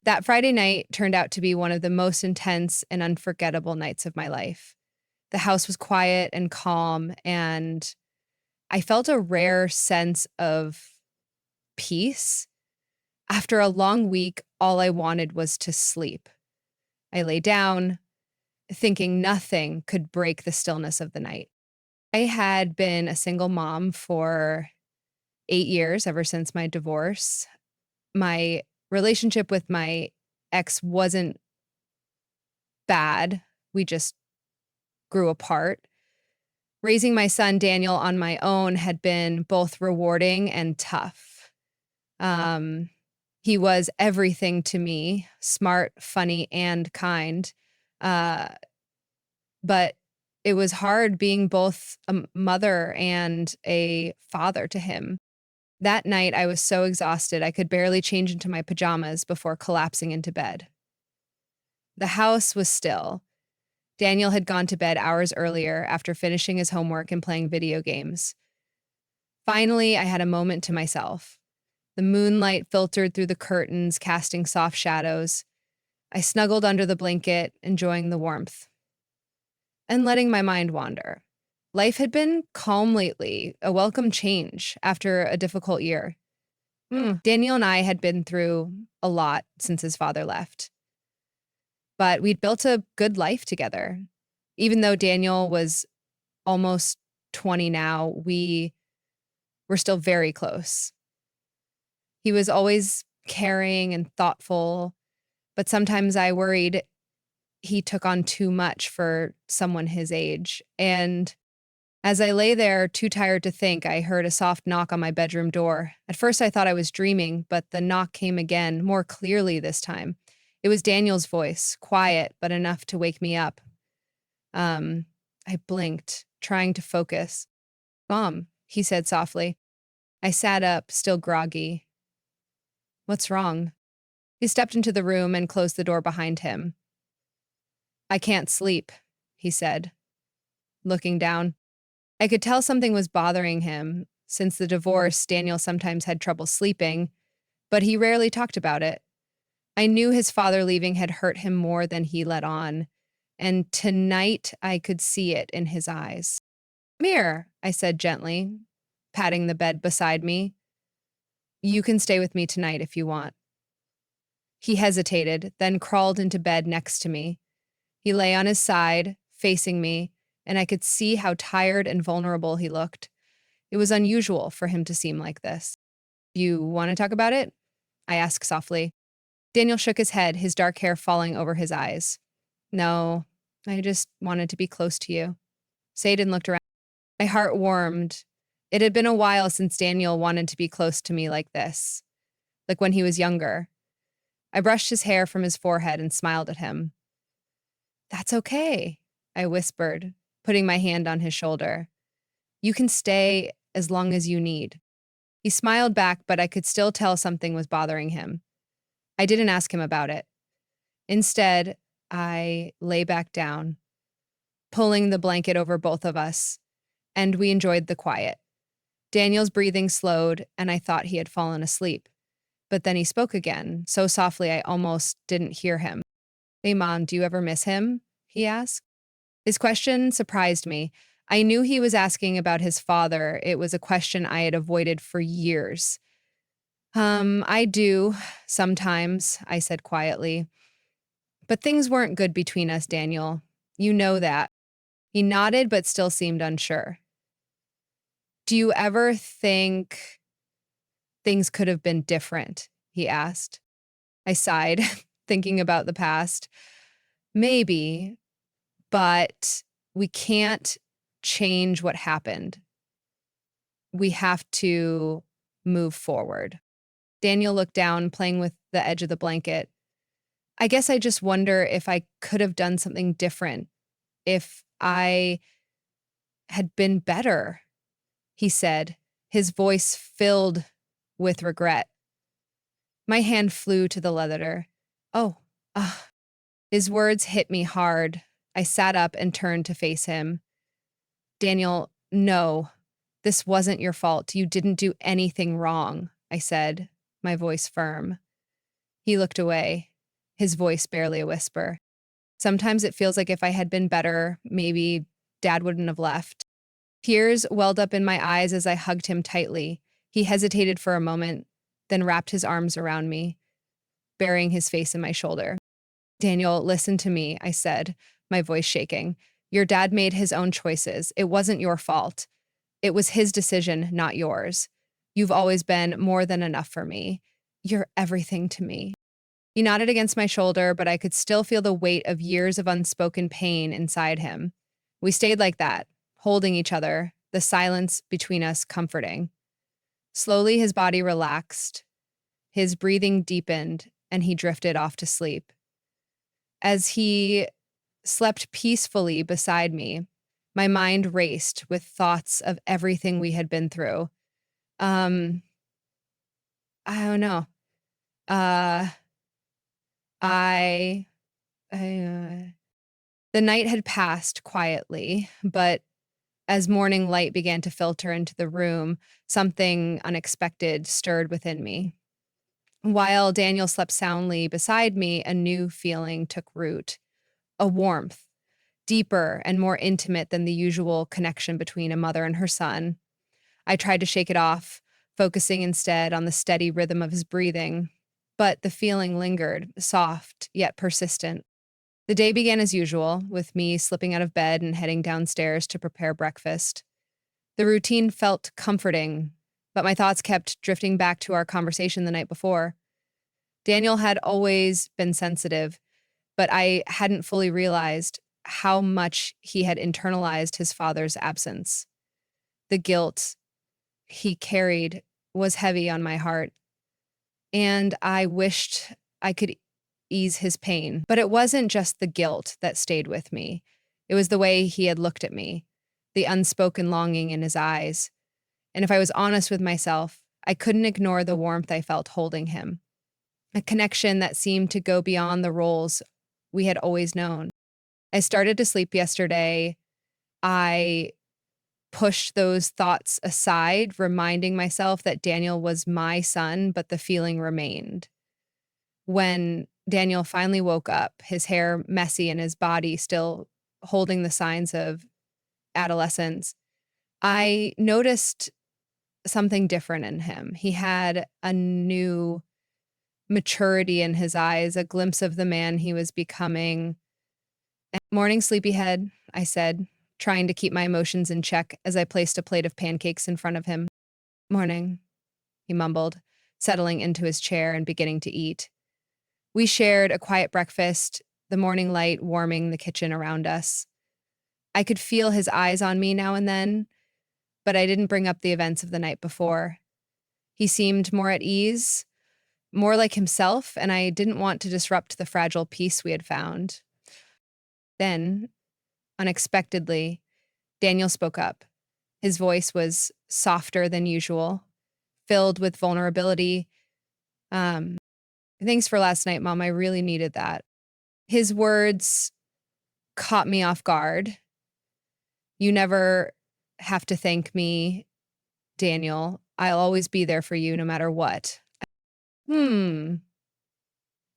That Friday night turned out to be one of the most intense and unforgettable nights of my life. The house was quiet and calm, and I felt a rare sense of peace. After a long week, all I wanted was to sleep. I lay down, thinking nothing could break the stillness of the night. I had been a single mom for 8 years, ever since my divorce. My relationship with my ex wasn't bad. We just grew apart. Raising my son, Daniel, on my own had been both rewarding and tough. Um, he was everything to me, smart, funny, and kind. Uh, but it was hard being both a mother and a father to him. That night, I was so exhausted I could barely change into my pajamas before collapsing into bed. The house was still. Daniel had gone to bed hours earlier after finishing his homework and playing video games. Finally, I had a moment to myself. The moonlight filtered through the curtains, casting soft shadows. I snuggled under the blanket, enjoying the warmth and letting my mind wander. Life had been calm lately, a welcome change after a difficult year. Daniel and I had been through a lot since his father left, but we'd built a good life together. Even though Daniel was almost 20 now, we were still very close. He was always caring and thoughtful, but sometimes I worried he took on too much for someone his age. And as I lay there, too tired to think, I heard a soft knock on my bedroom door. At first, I thought I was dreaming, but the knock came again, more clearly this time. It was Daniel's voice, quiet, but enough to wake me up. I blinked, trying to focus. Mom, he said softly. I sat up, still groggy. What's wrong? He stepped into the room and closed the door behind him. I can't sleep, he said, looking down. I could tell something was bothering him. Since the divorce, Daniel sometimes had trouble sleeping, but he rarely talked about it. I knew his father leaving had hurt him more than he let on, and tonight I could see it in his eyes. Come here, I said gently, patting the bed beside me. You can stay with me tonight if you want. He hesitated, then crawled into bed next to me. He lay on his side, facing me, and I could see how tired and vulnerable he looked. It was unusual for him to seem like this. You want to talk about it? I asked softly. Daniel shook his head, his dark hair falling over his eyes. No, I just wanted to be close to you. Sadin looked around. My heart warmed. It had been a while since Daniel wanted to be close to me like this, like when he was younger. I brushed his hair from his forehead and smiled at him. That's okay, I whispered, putting my hand on his shoulder. You can stay as long as you need. He smiled back, but I could still tell something was bothering him. I didn't ask him about it. Instead, I lay back down, pulling the blanket over both of us, and we enjoyed the quiet. Daniel's breathing slowed, and I thought he had fallen asleep. But then he spoke again, so softly I almost didn't hear him. Hey, Mom, do you ever miss him? He asked. His question surprised me. I knew he was asking about his father. It was a question I had avoided for years. I do, sometimes, I said quietly. But things weren't good between us, Daniel. You know that. He nodded, but still seemed unsure. Do you ever think things could have been different? He asked. I sighed, thinking about the past. Maybe, but we can't change what happened. We have to move forward. Daniel looked down, playing with the edge of the blanket. I guess I just wonder if I could have done something different, if I had been better, he said, his voice filled with regret. My hand flew to the letter. Oh, ah. His words hit me hard. I sat up and turned to face him. Daniel, no, this wasn't your fault. You didn't do anything wrong, I said, my voice firm. He looked away. his voice barely a whisper. Sometimes it feels like if I had been better, maybe Dad wouldn't have left. Tears welled up in my eyes as I hugged him tightly. He hesitated for a moment, then wrapped his arms around me, burying his face in my shoulder. Daniel, listen to me, I said, my voice shaking. Your dad made his own choices. It wasn't your fault. It was his decision, not yours. You've always been more than enough for me. You're everything to me. He nodded against my shoulder, but I could still feel the weight of years of unspoken pain inside him. We stayed like that, holding each other, the silence between us comforting. Slowly, his body relaxed, his breathing deepened, and he drifted off to sleep. As he slept peacefully beside me, my mind raced with thoughts of everything we had been through. Um, I don't know. Uh, I, the night had passed quietly, but as morning light began to filter into the room, something unexpected stirred within me. While Daniel slept soundly beside me, a new feeling took root, a warmth, deeper and more intimate than the usual connection between a mother and her son. I tried to shake it off, focusing instead on the steady rhythm of his breathing, but the feeling lingered, soft yet persistent. The day began as usual, with me slipping out of bed and heading downstairs to prepare breakfast. The routine felt comforting, but my thoughts kept drifting back to our conversation the night before. Daniel had always been sensitive, but I hadn't fully realized how much he had internalized his father's absence. The guilt he carried was heavy on my heart, and I wished I could ease his pain. But it wasn't just the guilt that stayed with me. It was the way he had looked at me, the unspoken longing in his eyes. And if I was honest with myself, I couldn't ignore the warmth I felt holding him, a connection that seemed to go beyond the roles we had always known. I started to sleep yesterday. I pushed those thoughts aside, reminding myself that Daniel was my son, but the feeling remained. When Daniel finally woke up, his hair messy and his body still holding the signs of adolescence, I noticed something different in him. He had a new maturity in his eyes, a glimpse of the man he was becoming. Morning, sleepyhead, I said, trying to keep my emotions in check as I placed a plate of pancakes in front of him. Morning, he mumbled, settling into his chair and beginning to eat. We shared a quiet breakfast, the morning light warming the kitchen around us. I could feel his eyes on me now and then, but I didn't bring up the events of the night before. He seemed more at ease, more like himself, and I didn't want to disrupt the fragile peace we had found. Then, unexpectedly, Daniel spoke up. His voice was softer than usual, filled with vulnerability. Um, Thanks for last night, Mom. I really needed that. His words caught me off guard. You never have to thank me, Daniel. I'll always be there for you no matter what. Hmm.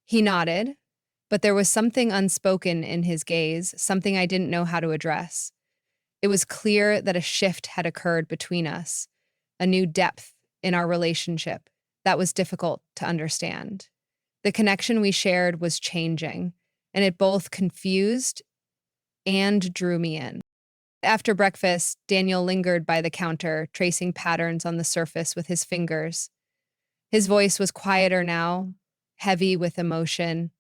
He nodded, but there was something unspoken in his gaze, something I didn't know how to address. It was clear that a shift had occurred between us, a new depth in our relationship that was difficult to understand. The connection we shared was changing, and it both confused and drew me in. After breakfast, Daniel lingered by the counter, tracing patterns on the surface with his fingers. His voice was quieter now, heavy with emotion.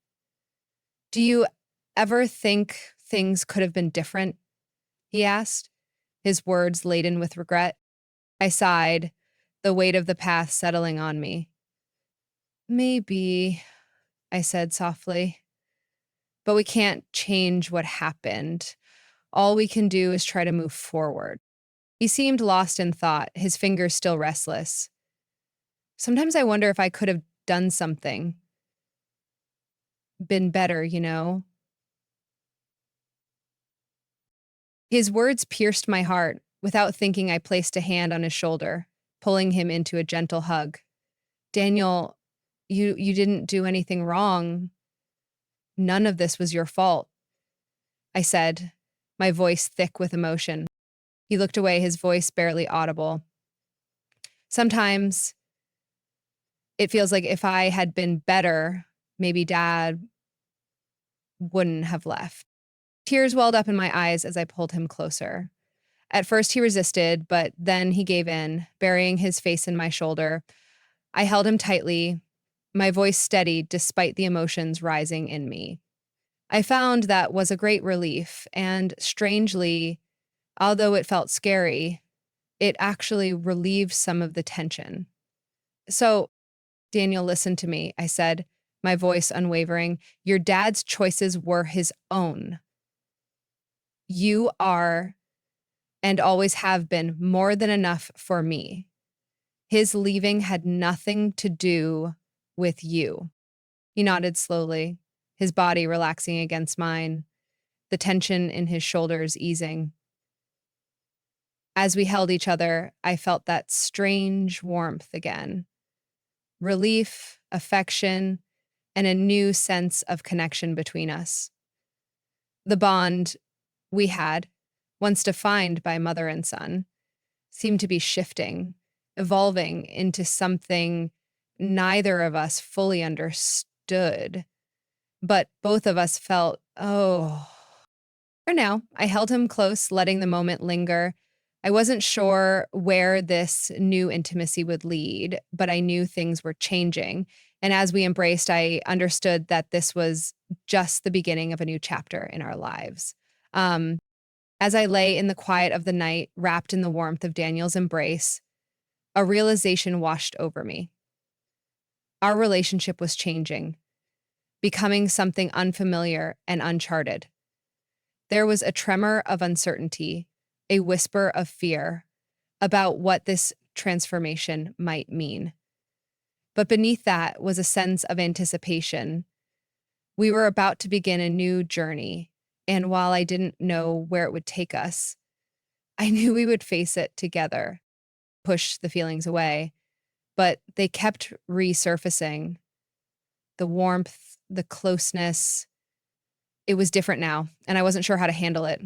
Do you ever think things could have been different? He asked, his words laden with regret. I sighed, the weight of the past settling on me. Maybe, I said softly. But we can't change what happened. All we can do is try to move forward. He seemed lost in thought, his fingers still restless. Sometimes I wonder if I could have done something, been better. His words pierced my heart. Without thinking, I placed a hand on his shoulder, pulling him into a gentle hug. Daniel, you didn't do anything wrong. None of this was your fault, I said, my voice thick with emotion. He looked away, his voice barely audible. Sometimes it feels like if I had been better, maybe Dad wouldn't have left. Tears welled up in my eyes as I pulled him closer. At first, he resisted, but then he gave in, burying his face in my shoulder. I held him tightly, my voice steady despite the emotions rising in me. I found that was a great relief, and strangely, although it felt scary, it actually relieved some of the tension. So, Daniel, listen to me, I said, my voice unwavering. Your dad's choices were his own. You are, and always have been, more than enough for me. His leaving had nothing to do with you. He nodded slowly, his body relaxing against mine, the tension in his shoulders easing. As we held each other, I felt that strange warmth again. Relief, affection, and a new sense of connection between us. The bond we had, once defined by mother and son, seemed to be shifting, evolving into something neither of us fully understood, but both of us felt, oh. For now, I held him close, letting the moment linger. I wasn't sure where this new intimacy would lead, but I knew things were changing. And as we embraced, I understood that this was just the beginning of a new chapter in our lives. Um, as I lay in the quiet of the night, wrapped in the warmth of Daniel's embrace, a realization washed over me. Our relationship was changing, becoming something unfamiliar and uncharted. There was a tremor of uncertainty, a whisper of fear about what this transformation might mean. But beneath that was a sense of anticipation. We were about to begin a new journey, and while I didn't know where it would take us, I knew we would face it together, push the feelings away, but they kept resurfacing. The warmth, the closeness, it was different now, and I wasn't sure how to handle it.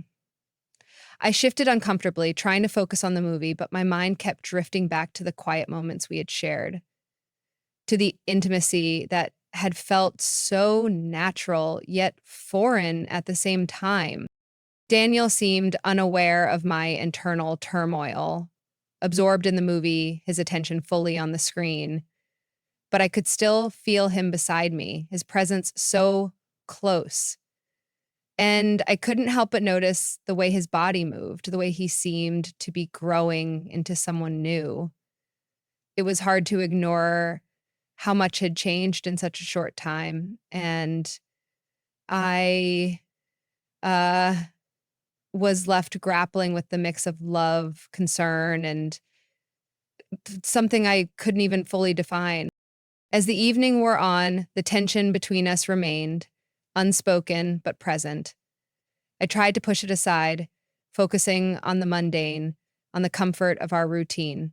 I shifted uncomfortably, trying to focus on the movie, but my mind kept drifting back to the quiet moments we had shared, to the intimacy that had felt so natural, yet foreign at the same time. Daniel seemed unaware of my internal turmoil, absorbed in the movie, his attention fully on the screen. But I could still feel him beside me, his presence so close. And I couldn't help but notice the way his body moved, the way he seemed to be growing into someone new. It was hard to ignore how much had changed in such a short time. And I uh, was left grappling with the mix of love, concern, and something I couldn't even fully define. As the evening wore on, the tension between us remained, unspoken but present. I tried to push it aside, focusing on the mundane, on the comfort of our routine.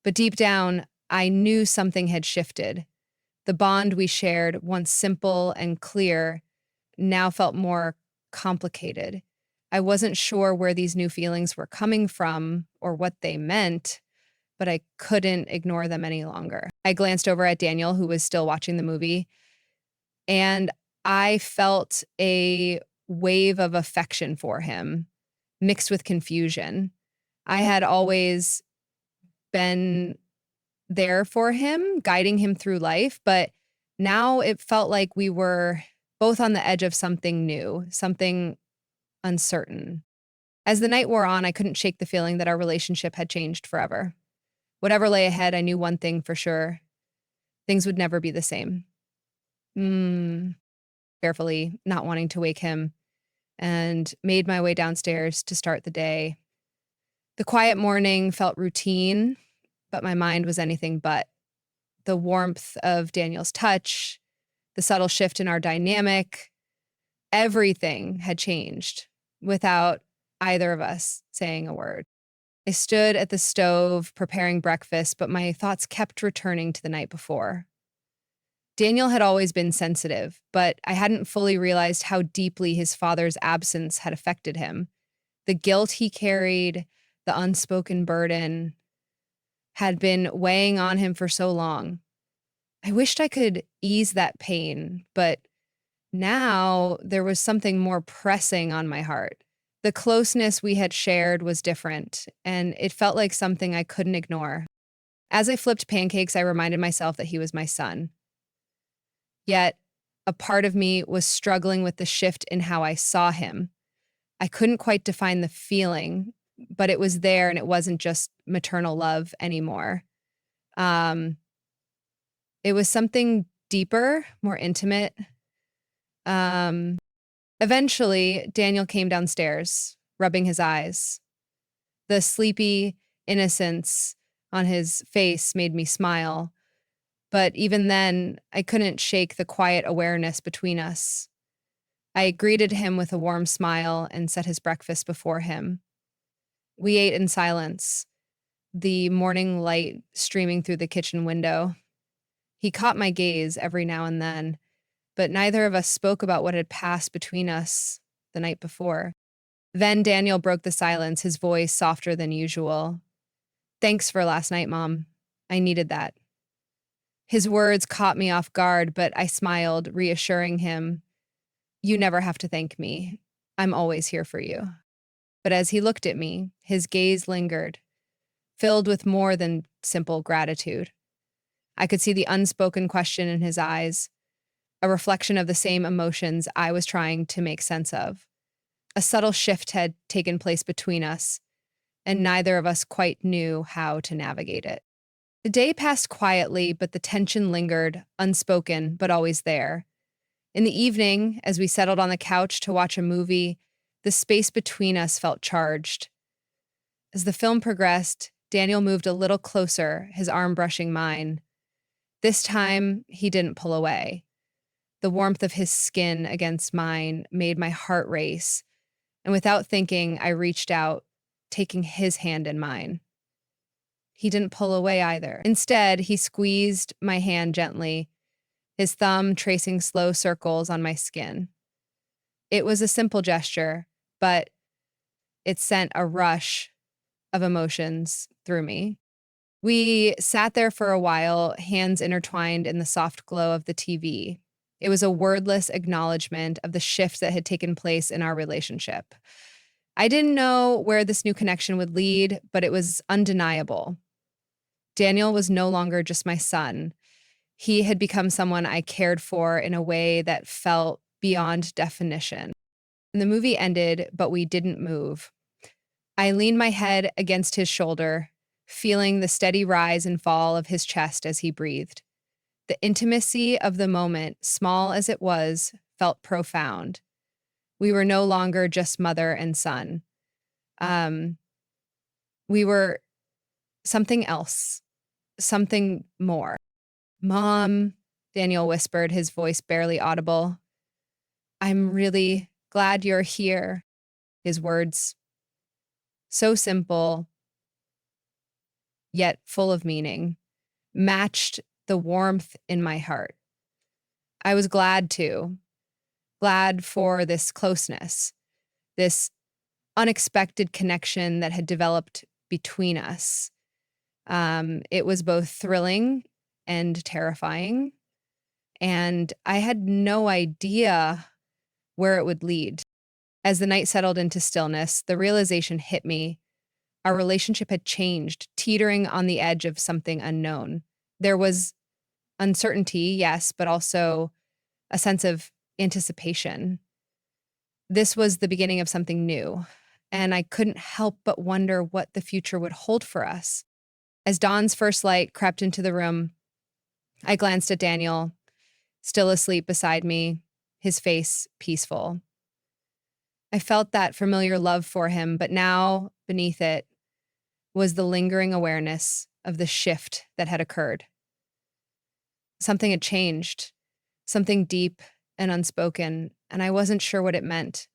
But deep down, I knew something had shifted. The bond we shared, once simple and clear, now felt more complicated. I wasn't sure where these new feelings were coming from or what they meant, but I couldn't ignore them any longer. I glanced over at Daniel, who was still watching the movie, and I felt a wave of affection for him, mixed with confusion. I had always been there for him, guiding him through life, but now it felt like we were both on the edge of something new, something uncertain. As the night wore on, I couldn't shake the feeling that our relationship had changed forever. Whatever lay ahead, I knew one thing for sure: things would never be the same. Mm, Carefully, not wanting to wake him, and made my way downstairs to start the day. The quiet morning felt routine, but my mind was anything but. The warmth of Daniel's touch, the subtle shift in our dynamic, everything had changed without either of us saying a word. I stood at the stove preparing breakfast, but my thoughts kept returning to the night before. Daniel had always been sensitive, but I hadn't fully realized how deeply his father's absence had affected him. The guilt he carried, the unspoken burden, had been weighing on him for so long. I wished I could ease that pain, but now there was something more pressing on my heart. The closeness we had shared was different, and it felt like something I couldn't ignore. As I flipped pancakes, I reminded myself that he was my son. Yet, a part of me was struggling with the shift in how I saw him. I couldn't quite define the feeling, but it was there and it wasn't just maternal love anymore. Um, it was something deeper, more intimate. Um, Eventually, Daniel came downstairs, rubbing his eyes. The sleepy innocence on his face made me smile, but even then, I couldn't shake the quiet awareness between us. I greeted him with a warm smile and set his breakfast before him. We ate in silence, the morning light streaming through the kitchen window. He caught my gaze every now and then, but neither of us spoke about what had passed between us the night before. Then Daniel broke the silence, his voice softer than usual. "Thanks for last night, Mom. I needed that." His words caught me off guard, but I smiled, reassuring him, "You never have to thank me. I'm always here for you." But as he looked at me, his gaze lingered, filled with more than simple gratitude. I could see the unspoken question in his eyes, a reflection of the same emotions I was trying to make sense of. A subtle shift had taken place between us, and neither of us quite knew how to navigate it. The day passed quietly, but the tension lingered, unspoken, but always there. In the evening, as we settled on the couch to watch a movie, the space between us felt charged. As the film progressed, Daniel moved a little closer, his arm brushing mine. This time, he didn't pull away. The warmth of his skin against mine made my heart race, and without thinking, I reached out, taking his hand in mine. He didn't pull away either. Instead, he squeezed my hand gently, his thumb tracing slow circles on my skin. It was a simple gesture, but it sent a rush of emotions through me. We sat there for a while, hands intertwined in the soft glow of the TV. It was a wordless acknowledgement of the shift that had taken place in our relationship. I didn't know where this new connection would lead, but it was undeniable. Daniel was no longer just my son. He had become someone I cared for in a way that felt beyond definition. And the movie ended, but we didn't move. I leaned my head against his shoulder, feeling the steady rise and fall of his chest as he breathed. The intimacy of the moment, small as it was, felt profound. We were no longer just mother and son. We were something else, something more. "Mom," Daniel whispered, his voice barely audible. "I'm really glad you're here." His words, so simple, yet full of meaning, matched the warmth in my heart. I was glad for this closeness, this unexpected connection that had developed between us. It was both thrilling and terrifying, and I had no idea where it would lead. As the night settled into stillness, the realization hit me. Our relationship had changed, teetering on the edge of something unknown. There was uncertainty, yes, but also a sense of anticipation. This was the beginning of something new, and I couldn't help but wonder what the future would hold for us. As dawn's first light crept into the room, I glanced at Daniel, still asleep beside me, his face peaceful. I felt that familiar love for him, but now, beneath it, was the lingering awareness of the shift that had occurred. Something had changed, something deep and unspoken, and I wasn't sure what it meant,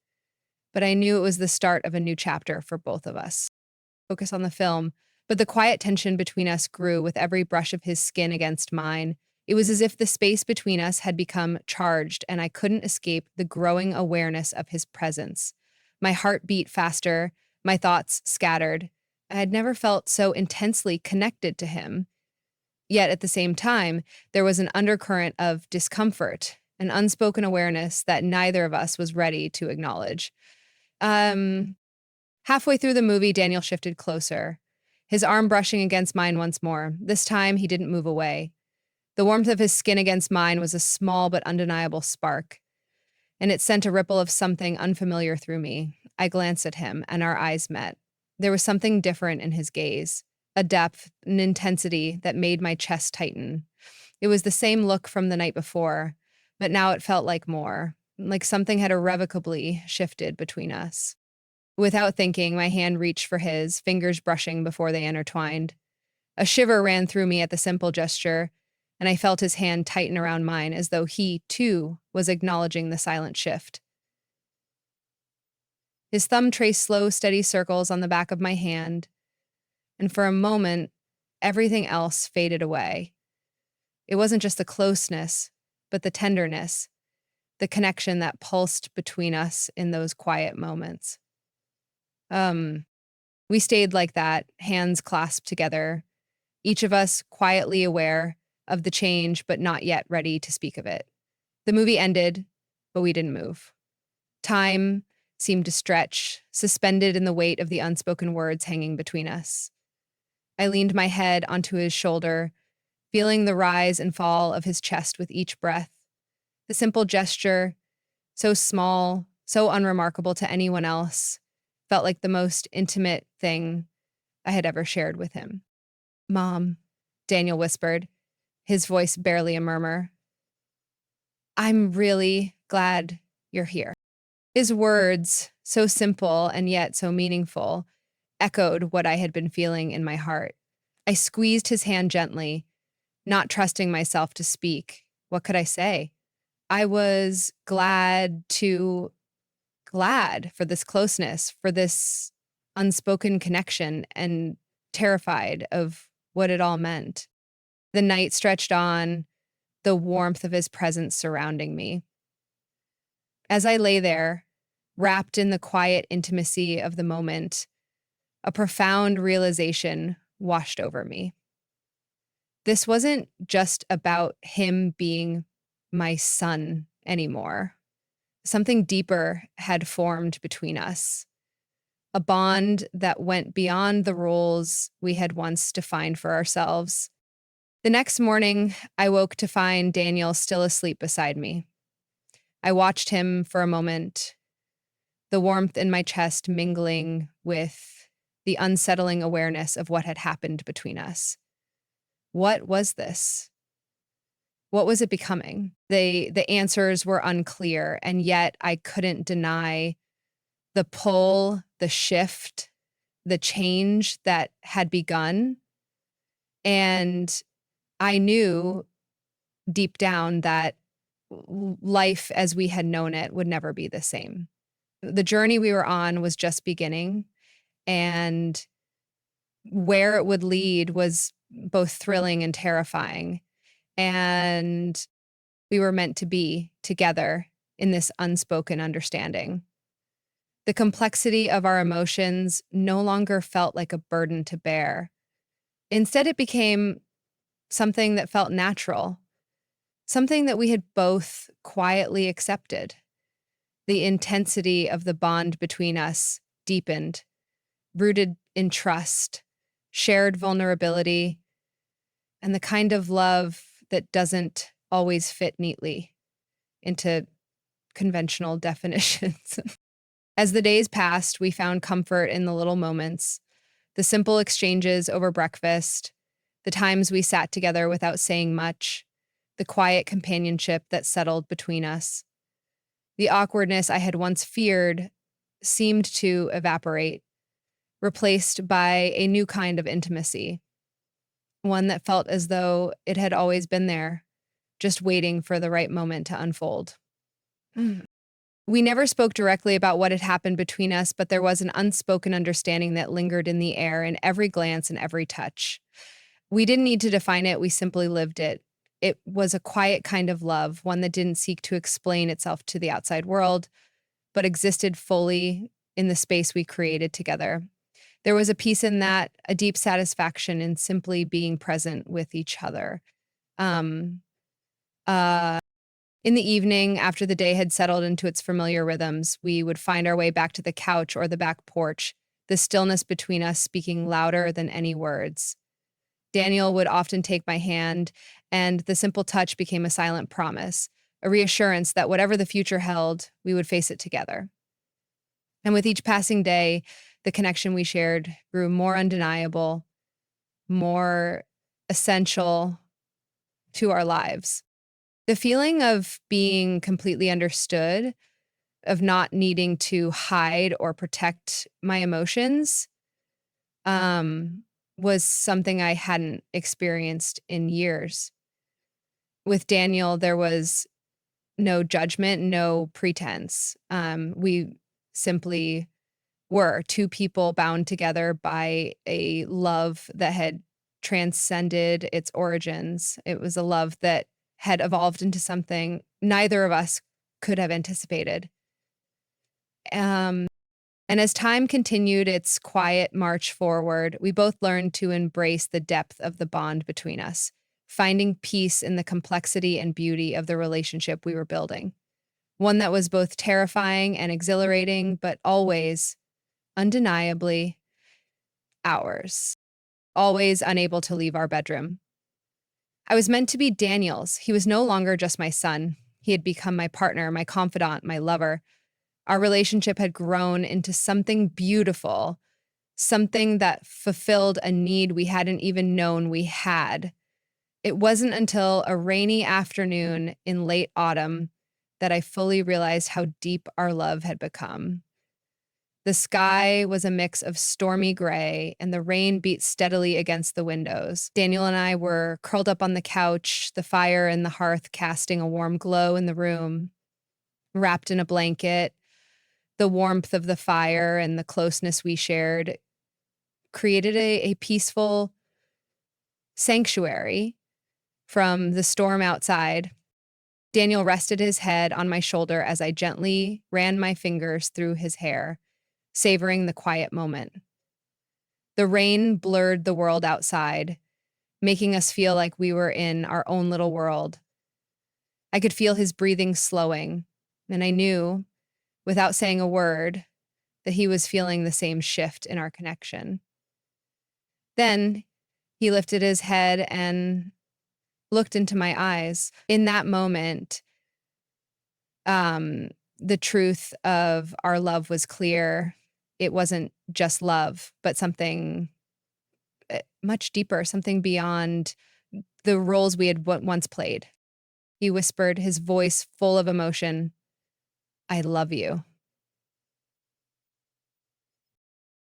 but I knew it was the start of a new chapter for both of us. Focus on the film, but the quiet tension between us grew with every brush of his skin against mine. It was as if the space between us had become charged and I couldn't escape the growing awareness of his presence. My heart beat faster, my thoughts scattered. I had never felt so intensely connected to him. Yet at the same time, there was an undercurrent of discomfort, an unspoken awareness that neither of us was ready to acknowledge. Um, Halfway through the movie, Daniel shifted closer, his arm brushing against mine once more. This time, he didn't move away. The warmth of his skin against mine was a small but undeniable spark, and it sent a ripple of something unfamiliar through me. I glanced at him, and our eyes met. There was something different in his gaze, a depth, an intensity that made my chest tighten. It was the same look from the night before, but now it felt like more, like something had irrevocably shifted between us. Without thinking, my hand reached for his, fingers brushing before they intertwined. A shiver ran through me at the simple gesture, and I felt his hand tighten around mine as though he, too, was acknowledging the silent shift. His thumb traced slow, steady circles on the back of my hand, and for a moment, everything else faded away. It wasn't just the closeness, but the tenderness, the connection that pulsed between us in those quiet moments. We stayed like that, hands clasped together, each of us quietly aware of the change, but not yet ready to speak of it. The movie ended, but we didn't move. Time seemed to stretch, suspended in the weight of the unspoken words hanging between us. I leaned my head onto his shoulder, feeling the rise and fall of his chest with each breath. The simple gesture, so small, so unremarkable to anyone else, felt like the most intimate thing I had ever shared with him. "Mom," Daniel whispered, his voice barely a murmur. "I'm really glad you're here." His words, so simple and yet so meaningful, echoed what I had been feeling in my heart. I squeezed his hand gently, not trusting myself to speak. What could I say? I was glad for this closeness, for this unspoken connection, and terrified of what it all meant. The night stretched on, the warmth of his presence surrounding me. As I lay there, wrapped in the quiet intimacy of the moment, a profound realization washed over me. This wasn't just about him being my son anymore. Something deeper had formed between us, a bond that went beyond the roles we had once defined for ourselves. The next morning, I woke to find Daniel still asleep beside me. I watched him for a moment, the warmth in my chest mingling with the unsettling awareness of what had happened between us. What was this? What was it becoming? The answers were unclear, and yet I couldn't deny the pull, the shift, the change that had begun. And I knew deep down that life as we had known it would never be the same. The journey we were on was just beginning, and where it would lead was both thrilling and terrifying. And we were meant to be together in this unspoken understanding. The complexity of our emotions no longer felt like a burden to bear. Instead, it became something that felt natural, something that we had both quietly accepted. The intensity of the bond between us deepened, rooted in trust, shared vulnerability, and the kind of love that doesn't always fit neatly into conventional definitions. As the days passed, we found comfort in the little moments, the simple exchanges over breakfast, the times we sat together without saying much, the quiet companionship that settled between us. The awkwardness I had once feared seemed to evaporate, replaced by a new kind of intimacy, one that felt as though it had always been there, just waiting for the right moment to unfold. Mm. We never spoke directly about what had happened between us, but there was an unspoken understanding that lingered in the air in every glance and every touch. We didn't need to define it, we simply lived it. It was a quiet kind of love, one that didn't seek to explain itself to the outside world, but existed fully in the space we created together. There was a peace in that, a deep satisfaction in simply being present with each other. Um, uh, in the evening, after the day had settled into its familiar rhythms, we would find our way back to the couch or the back porch, the stillness between us speaking louder than any words. Daniel would often take my hand, and the simple touch became a silent promise, a reassurance that whatever the future held, we would face it together. And with each passing day, the connection we shared grew more undeniable, more essential to our lives. The feeling of being completely understood, of not needing to hide or protect my emotions, um, was something I hadn't experienced in years. With Daniel, there was no judgment, no pretense. We simply were two people bound together by a love that had transcended its origins. It was a love that had evolved into something neither of us could have anticipated. Um, and as time continued its quiet march forward, we both learned to embrace the depth of the bond between us, finding peace in the complexity and beauty of the relationship we were building. One that was both terrifying and exhilarating, but always, undeniably, ours. Always unable to leave our bedroom. I was meant to be Daniel's. He was no longer just my son. He had become my partner, my confidant, my lover. Our relationship had grown into something beautiful, something that fulfilled a need we hadn't even known we had. It wasn't until a rainy afternoon in late autumn that I fully realized how deep our love had become. The sky was a mix of stormy gray, and the rain beat steadily against the windows. Daniel and I were curled up on the couch, the fire in the hearth casting a warm glow in the room. Wrapped in a blanket, the warmth of the fire and the closeness we shared created a peaceful sanctuary from the storm outside. Daniel rested his head on my shoulder as I gently ran my fingers through his hair, savoring the quiet moment. The rain blurred the world outside, making us feel like we were in our own little world. I could feel his breathing slowing, and I knew, without saying a word, that he was feeling the same shift in our connection. Then he lifted his head and looked into my eyes. In that moment, the truth of our love was clear. It wasn't just love, but something much deeper, something beyond the roles we had once played. He whispered, his voice full of emotion, "I love you."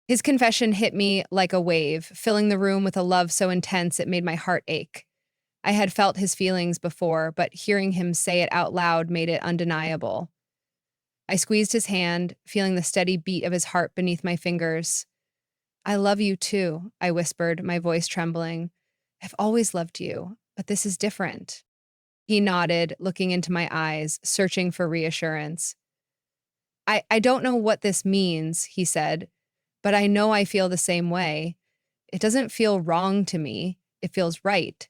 His confession hit me like a wave, filling the room with a love so intense it made my heart ache. I had felt his feelings before, but hearing him say it out loud made it undeniable. I squeezed his hand, feeling the steady beat of his heart beneath my fingers. "I love you too," I whispered, my voice trembling. "I've always loved you, but this is different." He nodded, looking into my eyes, searching for reassurance. I don't know what this means," he said, "but I know I feel the same way. It doesn't feel wrong to me. It feels right."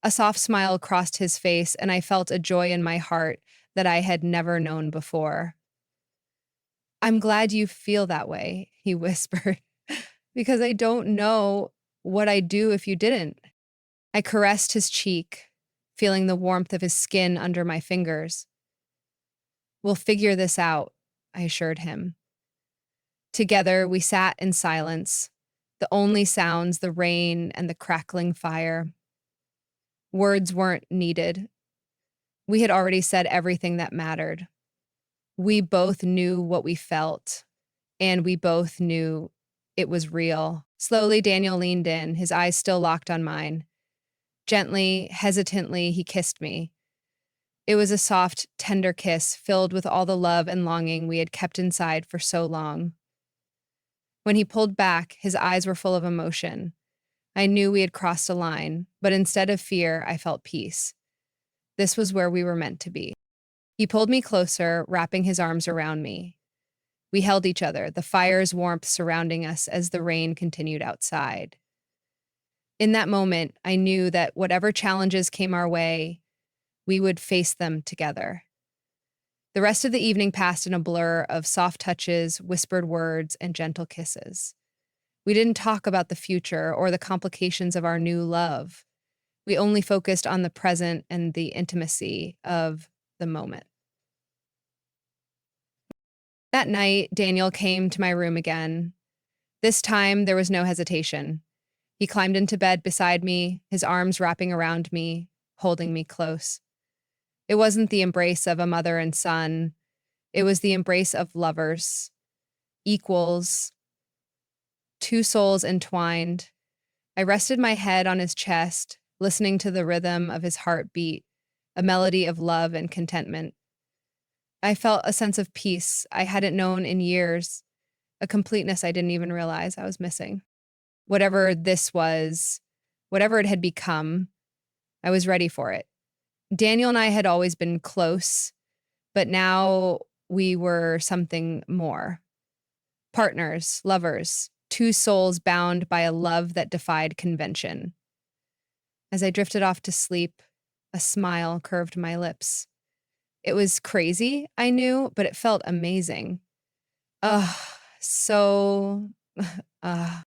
A soft smile crossed his face, and I felt a joy in my heart that I had never known before. "I'm glad you feel that way," he whispered, "because I don't know what I'd do if you didn't." I caressed his cheek, feeling the warmth of his skin under my fingers. "We'll figure this out," I assured him. Together, we sat in silence, the only sounds the rain and the crackling fire. Words weren't needed. We had already said everything that mattered. We both knew what we felt, and we both knew it was real. Slowly, Daniel leaned in, his eyes still locked on mine. Gently, hesitantly, he kissed me. It was a soft, tender kiss filled with all the love and longing we had kept inside for so long. When he pulled back, his eyes were full of emotion. I knew we had crossed a line, but instead of fear, I felt peace. This was where we were meant to be. He pulled me closer, wrapping his arms around me. We held each other, the fire's warmth surrounding us as the rain continued outside. In that moment, I knew that whatever challenges came our way, we would face them together. The rest of the evening passed in a blur of soft touches, whispered words, and gentle kisses. We didn't talk about the future or the complications of our new love. We only focused on the present and the intimacy of the moment. That night, Daniel came to my room again. This time, there was no hesitation. He climbed into bed beside me, his arms wrapping around me, holding me close. It wasn't the embrace of a mother and son. It was the embrace of lovers, equals, two souls entwined. I rested my head on his chest, listening to the rhythm of his heartbeat, a melody of love and contentment. I felt a sense of peace I hadn't known in years, a completeness I didn't even realize I was missing. Whatever this was, whatever it had become, I was ready for it. Daniel and I had always been close, but now we were something more. Partners, lovers, two souls bound by a love that defied convention. As I drifted off to sleep, a smile curved my lips. It was crazy, I knew, but it felt amazing. Ugh, so, ugh.